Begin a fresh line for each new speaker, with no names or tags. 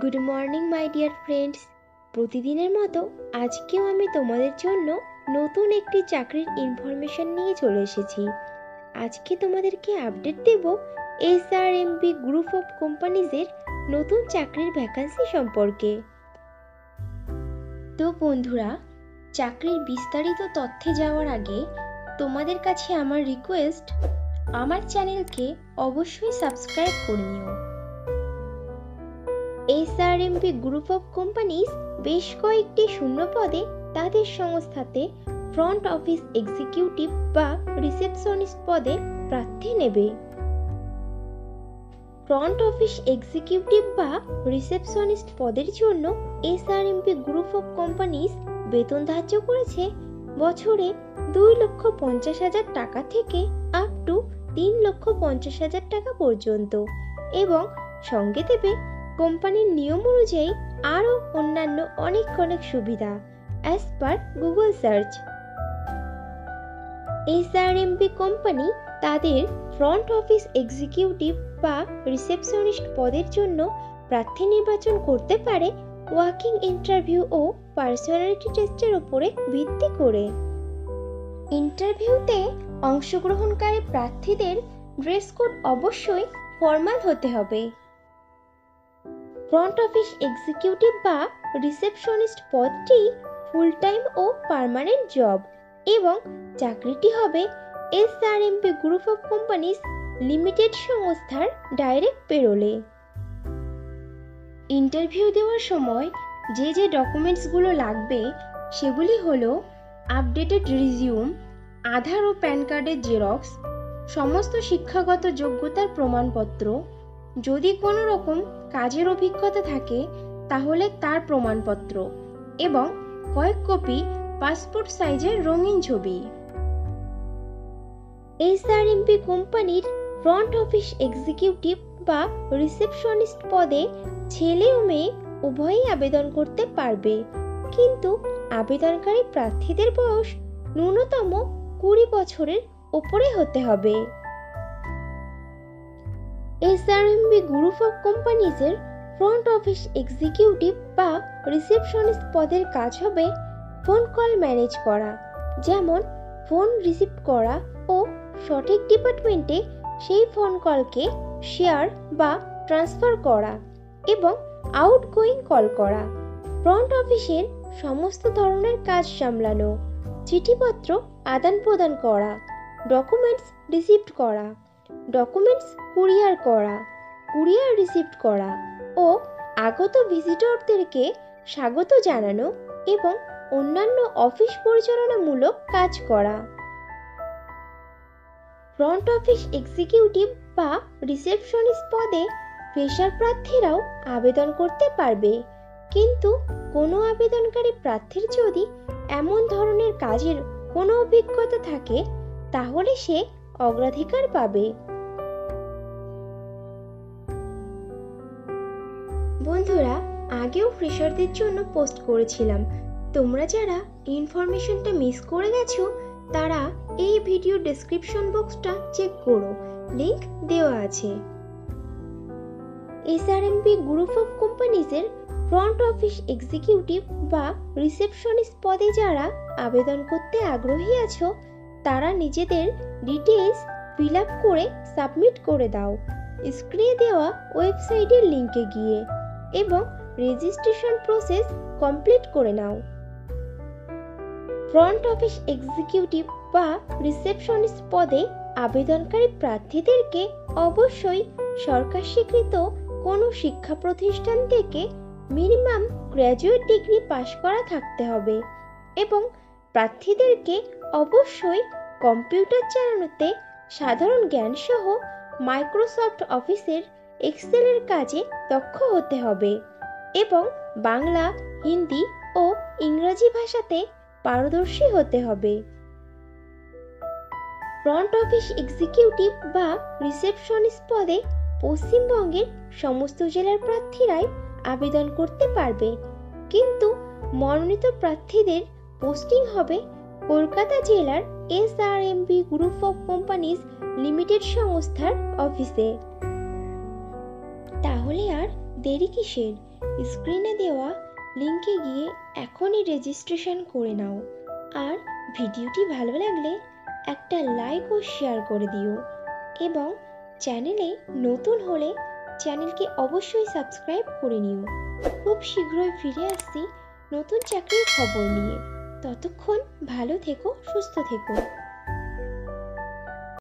Good morning my dear friends. প্রতিদিনের মতো আজকেও আমি তোমাদের জন্য নতুন একটি চাকরির ইনফরমেশন নিয়ে চলে এসেছি। আজকে তোমাদেরকে আপডেট দেব এসআরএমবি গ্রুপ অফ কোম্পানিজের নতুন চাকরির ভ্যাকান্সি সম্পর্কে। তো বন্ধুরা, চাকরির বিস্তারিত তথ্যে যাওয়ার আগে তোমাদের কাছে আমার রিকোয়েস্ট, আমার চ্যানেলকে অবশ্যই সাবস্ক্রাইব করে নিও। এসআরএমবি গ্রুপ অফ কোম্পানিজ বেশ কয়েকটি শূন্য পদে তাদের সংস্থাতে ফ্রন্ট অফিস এক্সিকিউটিভ বা রিসেপশনিস্ট পদে প্রার্থী নেবে। ফ্রন্ট অফিস এক্সিকিউটিভ বা রিসেপশনিস্ট পদের জন্য এসআরএমবি গ্রুপ অফ কোম্পানিজ বেতন ধার্য করেছে বছরে 2,50,000 টাকা থেকে আপ টু 3,50,000 টাকা পর্যন্ত, এবং সঙ্গে দেবে কোম্পানির নিয়ম অনুযায়ী আরও অন্যান্য অনেক সুবিধা as per Google search. SRMB company তাদের ফ্রন্ট অফিস এক্সিকিউটিভ বা রিসেপশনিস্ট পদের জন্য প্রার্থী নির্বাচন করতে পারে ওয়াকিং ইন্টারভিউ ও পার্সোনালিটি টেস্টের উপরে ভিত্তি করে। ইন্টারভিউতে অংশগ্রহণকারী প্রার্থীদের ড্রেস কোড অবশ্যই ফর্মাল হতে হবে। ফ্রন্ট অফিস এক্সিকিউটিভ বা রিসেপশনিস্ট পদটি ফুল টাইম ও পার্মানেন্ট জব, এবং চাকরিটি হবে SRMB group of companies limited সংস্থার ডাইরেক্ট পেরোলে। ইন্টারভিউ দেওয়ার সময় যে ডকুমেন্টসগুলো লাগবে সেগুলি হলো আপডেটেড রিজিউম, আধার ও প্যান কার্ডের জেরক্স, সমস্ত শিক্ষাগত যোগ্যতার প্রমাণপত্র, যদি কোনো রকম কাজের অভিজ্ঞতা থাকে তাহলে তার প্রমাণপত্র, এবং কয়েক কপি পাসপোর্ট সাইজের রঙিন ছবি। এসআরএমবি কোম্পানির ফ্রন্ট অফিস এক্সিকিউটিভ বা রিসেপশনিস্ট পদে ছেলে ও মেয়ে উভয়ই আবেদন করতে পারবে, কিন্তু আবেদনকারী প্রার্থীদের বয়স ন্যূনতম 20 বছরের উপরে হতে হবে। এসআরএমবি গ্রুপ অফ কোম্পানিজের ফ্রন্ট অফিস এক্সিকিউটিভ বা রিসেপশনিস্ট পদের কাজ হবে ফোন কল ম্যানেজ করা, যেমন ফোন রিসিভ করা ও সঠিক ডিপার্টমেন্টে সেই ফোন কলকে শেয়ার বা ট্রান্সফার করা, এবং আউটগোয়িং কল করা, ফ্রন্ট অফিসের সমস্ত ধরনের কাজ সামলানো, চিঠিপত্র আদান প্রদান করা, ডকুমেন্টস রিসিভ করা, ডকুমেন্টস কুরিয়ার করা, কুরিয়ার রিসিভ করা ও আগত ভিজিটরদেরকে স্বাগত জানানো, এবং অন্যান্য অফিস পরিচালনামূলক কাজ করা। ফ্রন্ট অফিস এক্সিকিউটিভ বা রিসেপশনিস্ট পদে ফ্রেশার প্রার্থীরাও আবেদন করতে পারবে, কিন্তু কোনো আবেদনকারী প্রার্থীর যদি এমন ধরনের কাজের কোনো অভিজ্ঞতা থাকে তাহলে সে অগ্রাধিকার পাবে। বন্ধুরা, আগেও ফ্রেশারদের জন্য পোস্ট করেছিলাম, তোমরা যারা ইনফরমেশনটা মিস করে গেছো তারা এই ভিডিও ডেসক্রিপশন বক্সটা চেক করো, লিংক দেওয়া আছে। এসআরএমবি গ্রুপ অফ কোম্পানিজের ফ্রন্ট অফিস এক্সিকিউটিভ বা রিসেপশনিস্ট পদে যারা আবেদন করতে আগ্রহী আছো তারা নিজেদের ডিটেইলস ফিল আপ করে সাবমিট করে দাও স্ক্রিনে দেওয়া ওয়েবসাইটের লিংকে গিয়ে, এবং রেজিস্ট্রেশন প্রসেস কমপ্লিট করে নাও। ফ্রন্ট অফিস এক্সিকিউটিভ বা রিসেপশনিস্ট পদে আবেদনকারী প্রার্থীদেরকে অবশ্যই সরকার স্বীকৃত কোনো শিক্ষা প্রতিষ্ঠান থেকে মিনিমাম গ্র্যাজুয়েট ডিগ্রি পাশ করা থাকতে হবে, এবং প্রার্থীদেরকে অবশ্যই কম্পিউটার চালানোতে সাধারণ জ্ঞান সহ মাইক্রোসফট অফিসের এক্সেলের কাজে দক্ষ হতে হবে, এবং বাংলা, হিন্দি ও ইংরেজি ভাষাতে পারদর্শী হতে হবে। ফ্রন্ট অফিস এক্সিকিউটিভ বা রিসেপশনিস্ট পদে পশ্চিমবঙ্গের সমস্ত জেলার প্রার্থীরাই আবেদন করতে পারবে, কিন্তু মনোনীত প্রার্থীদের পোস্টিং হবে কলকাতা জেলার SRMB group of companies limited সংস্থার অফিসে। তাহলে আর দেরি কিসের? স্ক্রিনে দেওয়া লিঙ্কে গিয়ে এখনই রেজিস্ট্রেশন করে নাও। আর ভিডিওটি ভালো লাগলে একটা লাইক ও শেয়ার করে দিও, এবং চ্যানেলে নতুন হলে চ্যানেলকে অবশ্যই সাবস্ক্রাইব করে নিও। খুব শীঘ্রই ফিরে আসছি নতুন চাকরির খবর নিয়ে। ততক্ষণ ভালো থেকো, সুস্থ থেকো।